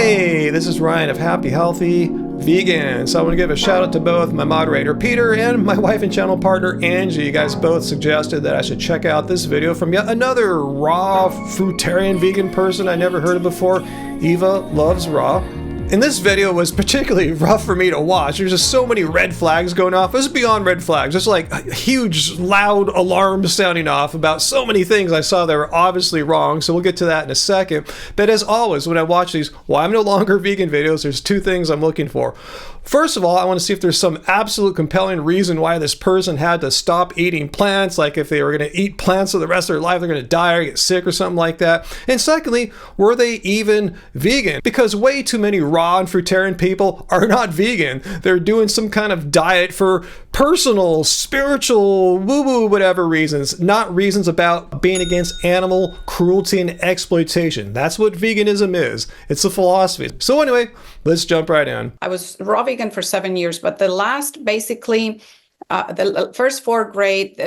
Hey, this is Ryan of Happy Healthy Vegan. So I want to give a shout out to both my moderator Peter and my wife and channel partner Angie. You guys both suggested that I should check out this video from yet another raw fruitarian vegan person I never heard of before. Eva loves raw. And this video was particularly rough for me to watch. There's just so many red flags going off. This is beyond red flags. Just like huge, loud alarms sounding off about so many things I saw that were obviously wrong. So we'll get to that in a second. But as always, when I watch these Why I'm No Longer Vegan videos, there's two things I'm looking for. First of all, I want to see if there's some absolute compelling reason why this person had to stop eating plants. Like if they were going to eat plants for the rest of their life, they're going to die or get sick or something like that. And secondly, were they even vegan? Because way too many raw and fruitarian people are not vegan. They're doing some kind of diet for personal, spiritual, woo-woo, whatever reasons, not reasons about being against animal cruelty and exploitation. That's what veganism is. It's a philosophy. So anyway, let's jump right in. I was raw vegan for 7 years, but the last, basically, the first 4 great,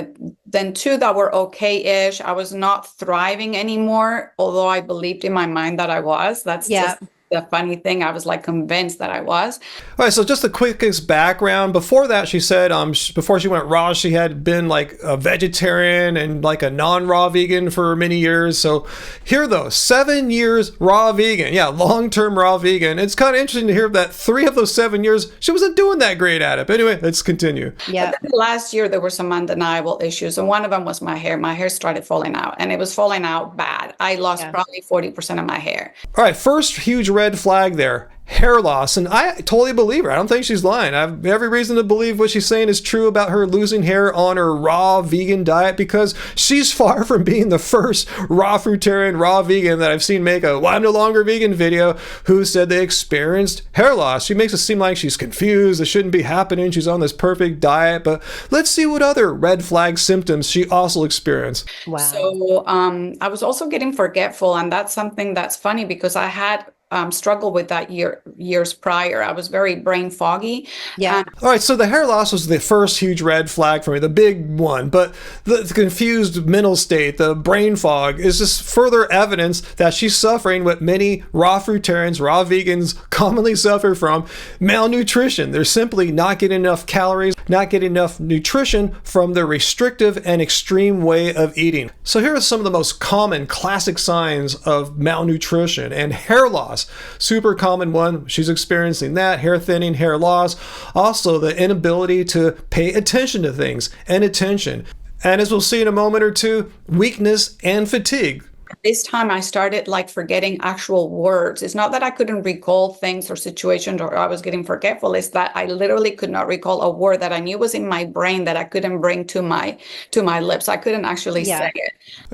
then 2 that were okay-ish. I was not thriving anymore, although I believed in my mind that I was. That's just the funny thing. I was like convinced that I was. All right, so just the quickest background. Before that, she said before she went raw, she had been like a vegetarian and like a non-raw vegan for many years. So here though, 7 years raw vegan. Yeah, long-term raw vegan. It's kind of interesting to hear that 3 of those 7 years, she wasn't doing that great at it. But anyway, let's continue. Yeah. Last year, there were some undeniable issues. And one of them was my hair. My hair started falling out, and it was falling out bad. I lost probably 40% of my hair. All right, first huge red flag there. Hair loss. And I totally believe her. I don't think she's lying. I have every reason to believe what she's saying is true about her losing hair on her raw vegan diet, because she's far from being the first raw fruitarian, raw vegan that I've seen make a Why I'm No Longer Vegan video who said they experienced hair loss. She makes it seem like she's confused. It shouldn't be happening. She's on this perfect diet. But let's see what other red flag symptoms she also experienced. Wow. So I was also getting forgetful. And that's something that's funny because I had struggled with that years prior. I was very brain foggy. Yeah. All right. So the hair loss was the first huge red flag for me, the big one. But the confused mental state, the brain fog, is just further evidence that she's suffering what many raw fruitarians, raw vegans commonly suffer from: malnutrition. They're simply not getting enough calories, not getting enough nutrition from the restrictive and extreme way of eating. So here are some of the most common classic signs of malnutrition and hair loss. Super common one. She's experiencing that. Hair thinning, hair loss. Also, the inability to pay attention to things and attention. And as we'll see in a moment or two, weakness and fatigue. This time I started like forgetting actual words. It's not that I couldn't recall things or situations or I was getting forgetful. It's that I literally could not recall a word that I knew was in my brain that I couldn't bring to my lips. I couldn't actually say it.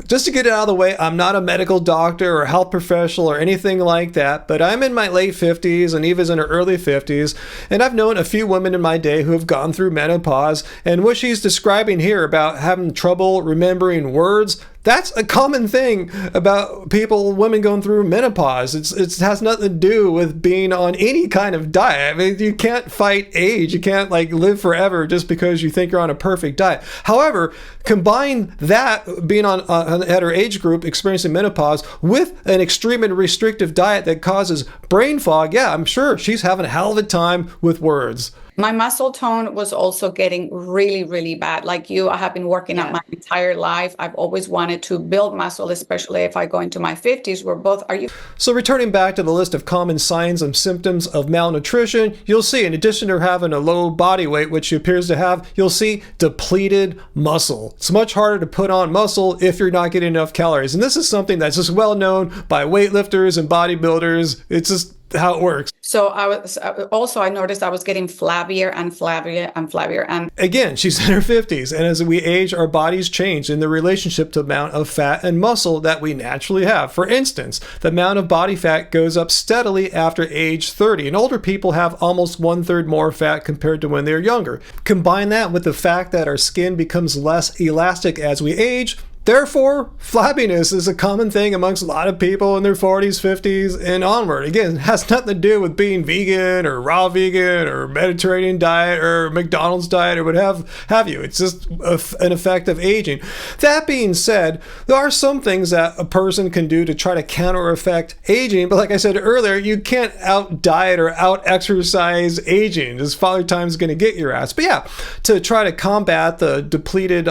Just to get it out of the way, I'm not a medical doctor or health professional or anything like that, but I'm in my late 50s and Eva's in her early 50s. And I've known a few women in my day who have gone through menopause. And what she's describing here about having trouble remembering words, that's a common thing about women going through menopause. It has nothing to do with being on any kind of diet. I mean, you can't fight age. You can't like live forever just because you think you're on a perfect diet. However, combine that being at her age group experiencing menopause with an extreme and restrictive diet that causes brain fog. Yeah, I'm sure she's having a hell of a time with words. My muscle tone was also getting really, really bad. Like you, I have been working out my entire life. I've always wanted to build muscle, especially if I go into my 50s. So returning back to the list of common signs and symptoms of malnutrition, you'll see, in addition to having a low body weight, which she appears to have, you'll see depleted muscle. It's much harder to put on muscle if you're not getting enough calories. And this is something that's just well known by weightlifters and bodybuilders. It's just how it works. So I noticed I was getting flabbier and flabbier and flabbier. And again, she's in her 50s. And as we age, our bodies change in the relationship to the amount of fat and muscle that we naturally have. For instance, the amount of body fat goes up steadily after age 30. And older people have almost 1/3 more fat compared to when they're younger. Combine that with the fact that our skin becomes less elastic as we age, Therefore, flabbiness is a common thing amongst a lot of people in their 40s, 50s, and onward. Again, it has nothing to do with being vegan or raw vegan or Mediterranean diet or McDonald's diet or what have you. It's just an effect of aging. That being said, there are some things that a person can do to try to counter effect aging, but like I said earlier, you can't out diet or out exercise aging. Just Father Time's going to get your ass. But yeah, to try to combat the depleted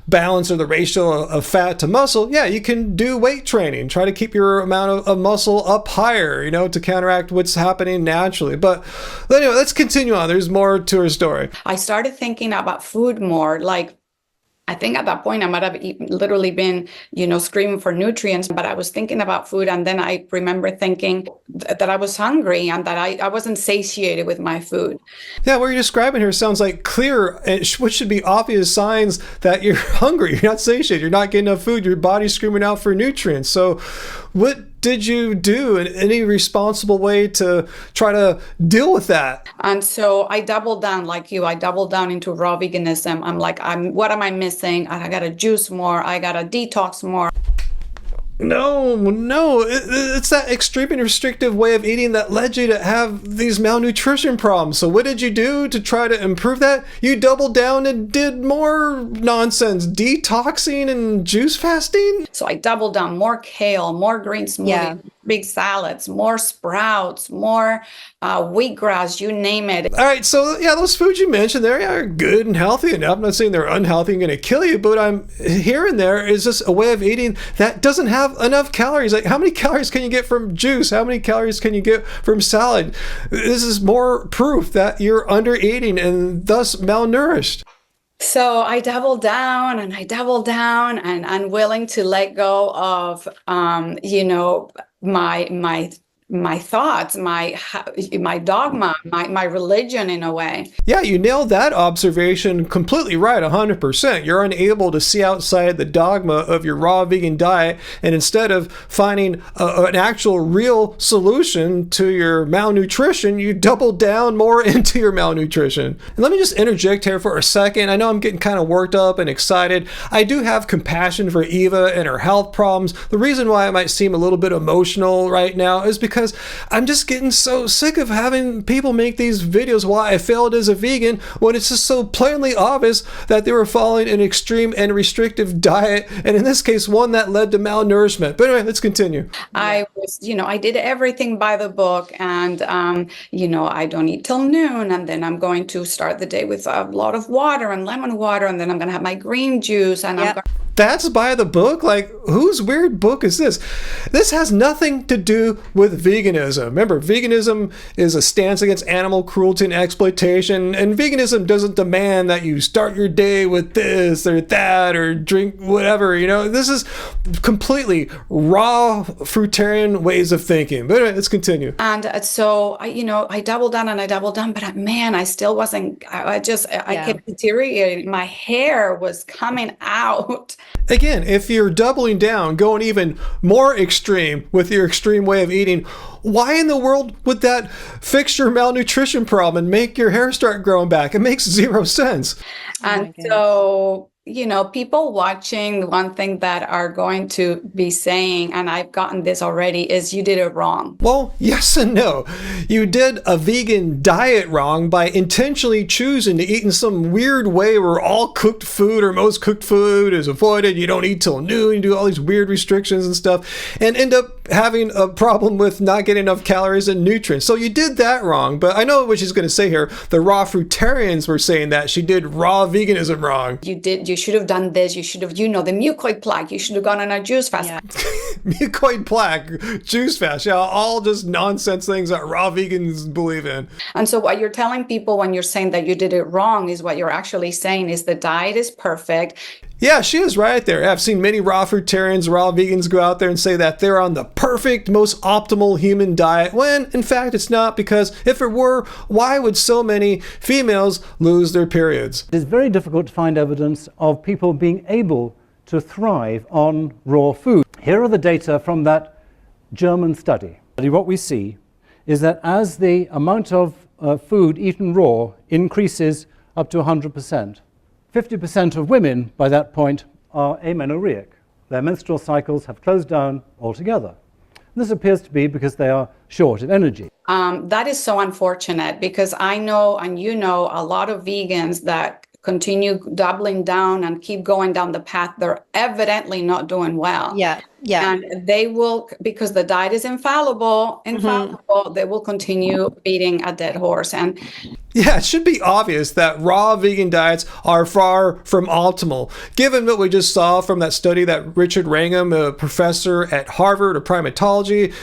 balance or the ratio of fat to muscle, yeah, you can do weight training. Try to keep your amount of muscle up higher, you know, to counteract what's happening naturally. But anyway, let's continue on. There's more to her story. I started thinking about food more. Like, I think at that point I might have literally been, screaming for nutrients, but I was thinking about food. And then I remember thinking that I was hungry and that I wasn't satiated with my food. Yeah, what you're describing here sounds like clear, what should be obvious signs that you're hungry, you're not satiated, you're not getting enough food, your body's screaming out for nutrients. So what did you do in any responsible way to try to deal with that? And so I doubled down like you. I doubled down into raw veganism. I'm like, what am I missing? I got to juice more. I got to detox more. No, it's that extreme and restrictive way of eating that led you to have these malnutrition problems. So what did you do to try to improve that? You doubled down and did more nonsense, detoxing and juice fasting? So I doubled down, more kale, more green smoothies, big salads, more sprouts, more wheatgrass, you name it. All right, so yeah, those foods you mentioned there are good and healthy enough. I'm not saying they're unhealthy and going to kill you, but I'm hearing there is just a way of eating that doesn't have enough calories. Like, how many calories can you get from juice? How many calories can you get from salad? This is more proof that you're under eating and thus malnourished. So I doubled down and unwilling to let go of, my thoughts, my dogma, my religion in a way. Yeah, you nailed that observation completely right, 100%. You're unable to see outside the dogma of your raw vegan diet, and instead of finding an actual real solution to your malnutrition, you double down more into your malnutrition. And let me just interject here for a second. I know I'm getting kind of worked up and excited. I do have compassion for Eva and her health problems. The reason why I might seem a little bit emotional right now is because I'm just getting so sick of having people make these videos why I failed as a vegan when it's just so plainly obvious that they were following an extreme and restrictive diet, and in this case one that led to malnourishment. But anyway, let's continue. I was, I did everything by the book, and I don't eat till noon, and then I'm going to start the day with a lot of water and lemon water, and then I'm going to have my green juice, and That's by the book? Like, whose weird book is this? This has nothing to do with veganism. Remember, veganism is a stance against animal cruelty and exploitation, and veganism doesn't demand that you start your day with this or that or drink whatever, This is completely raw fruitarian ways of thinking. But anyway, let's continue. And so, I doubled down and I doubled down, but man, I still wasn't, I kept deteriorating. My hair was coming out. Again, if you're doubling down, going even more extreme with your extreme way of eating, why in the world would that fix your malnutrition problem and make your hair start growing back? It makes zero sense. And so, people watching, one thing that are going to be saying, and I've gotten this already, is you did it wrong. Well, yes and no. You did a vegan diet wrong by intentionally choosing to eat in some weird way where all cooked food or most cooked food is avoided. You don't eat till noon. You do all these weird restrictions and stuff and end up having a problem with not getting enough calories and nutrients. So you did that wrong. But I know what she's going to say here. The raw fruitarians were saying that she did raw veganism wrong. You should have done this. You should have, the mucoid plaque. You should have gone on a juice fast. Yeah. Mucoid plaque, juice fast. Yeah, all just nonsense things that raw vegans believe in. And so what you're telling people when you're saying that you did it wrong is what you're actually saying is the diet is perfect. Yeah, she is right there. I've seen many raw fruitarians, raw vegans go out there and say that they're on the perfect, most optimal human diet, when in fact it's not, because if it were, why would so many females lose their periods? It's very difficult to find evidence of people being able to thrive on raw food. Here are the data from that German study. What we see is that as the amount of food eaten raw increases up to 100%, 50% of women by that point are amenorrheic. Their menstrual cycles have closed down altogether. This appears to be because they are short of energy. That is so unfortunate, because I know, and you know, a lot of vegans that continue doubling down and keep going down the path. They're evidently not doing well. Yeah. And they will, because the diet is infallible, they will continue beating a dead horse. And yeah, it should be obvious that raw vegan diets are far from optimal, given what we just saw from that study that Richard Wrangham, a professor at Harvard of primatology,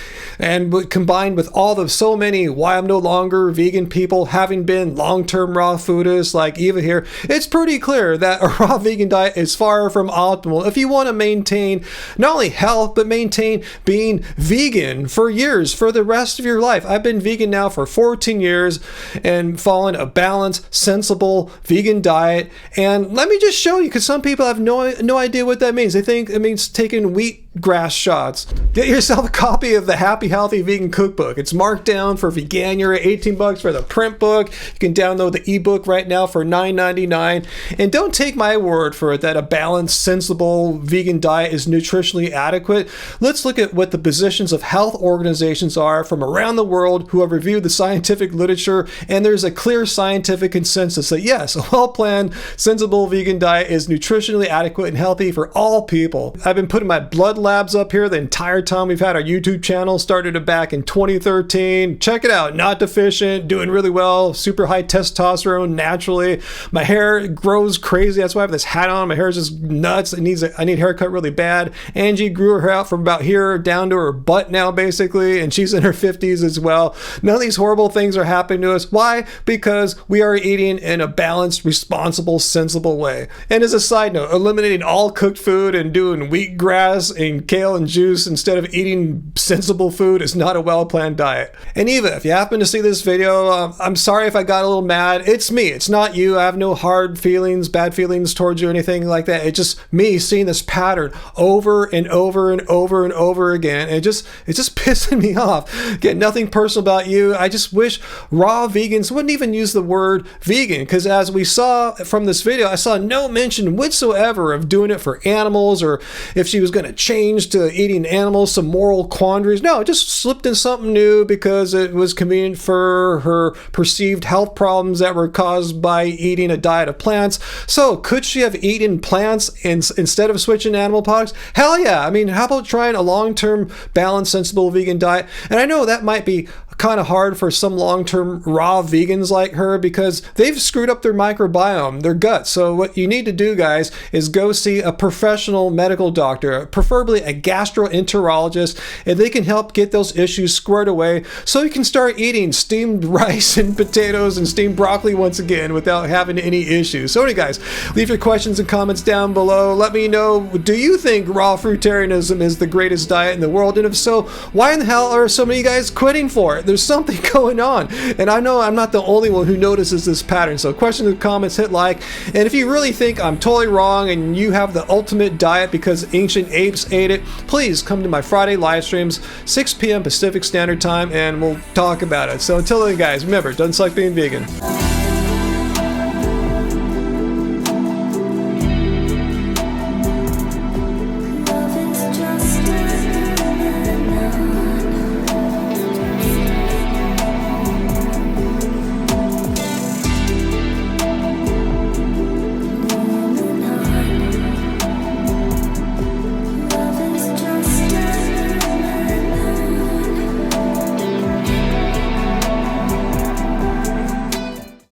and combined with all the so many why I'm no longer vegan people having been long-term raw foodists like Eva here, it's pretty clear that a raw vegan diet is far from optimal if you want to maintain not only health, but maintain being vegan for years, for the rest of your life. I've been vegan now for 14 years and following a balanced, sensible vegan diet. And let me just show you, because some people have no idea what that means. They think it means taking wheatgrass shots. Get yourself a copy of the Happy Healthy Vegan Cookbook. It's marked down for Veganuary, 18 bucks for the print book. You can download the ebook right now for $9.99. And don't take my word for it that a balanced, sensible vegan diet is nutritionally adequate. Let's look at what the positions of health organizations are from around the world who have reviewed the scientific literature, and there's a clear scientific consensus that yes, a well-planned, sensible vegan diet is nutritionally adequate and healthy for all people. I've been putting my blood labs up here the entire time we've had our YouTube channel. Started it back in 2013. Check it out. Not deficient, doing really well, super high testosterone naturally. My hair grows crazy. That's why I have this hat on. My hair is just nuts. I need a haircut really bad. Angie grew her out from about here down to her butt now, basically, and she's in her 50s as well. None of these horrible things are happening to us. Why? Because we are eating in a balanced, responsible, sensible way. And as a side note, eliminating all cooked food and doing wheatgrass and kale and juice instead of eating sensible food is not a well-planned diet. And Eva, if you happen to see this video, I'm sorry if I got a little mad. It's me. It's not you. I have no hard feelings, bad feelings towards you, anything like that. It's just me seeing this pattern over and over and over and over again. And it's just pissing me off. Again, nothing personal about you. I just wish raw vegans wouldn't even use the word vegan, because as we saw from this video, I saw no mention whatsoever of doing it for animals, or if she was going to change to eating animals, some moral quandaries. No, it just slipped in something new because it was convenient for her perceived health problems that were caused by eating a diet of plants. So could she have eaten plants instead of switching to animal products? Hell yeah. I mean, how about trying a long-term balanced, sensible vegan diet? And I know that might be kind of hard for some long-term raw vegans like her because they've screwed up their microbiome, their gut. So what you need to do, guys, is go see a professional medical doctor, preferably a gastroenterologist, and they can help get those issues squared away so you can start eating steamed rice and potatoes and steamed broccoli once again without having any issues. So anyway, guys, leave your questions and comments down below. Let me know, do you think raw fruitarianism is the greatest diet in the world? And if so, why in the hell are so many guys quitting for it? There's something going on, and I know I'm not the only one who notices this pattern. So questions and comments, hit like, and if you really think I'm totally wrong and you have the ultimate diet because ancient apes ate it, please come to my Friday live streams, 6 p.m. Pacific Standard Time, and we'll talk about it. So until then, guys, remember, it doesn't suck being vegan.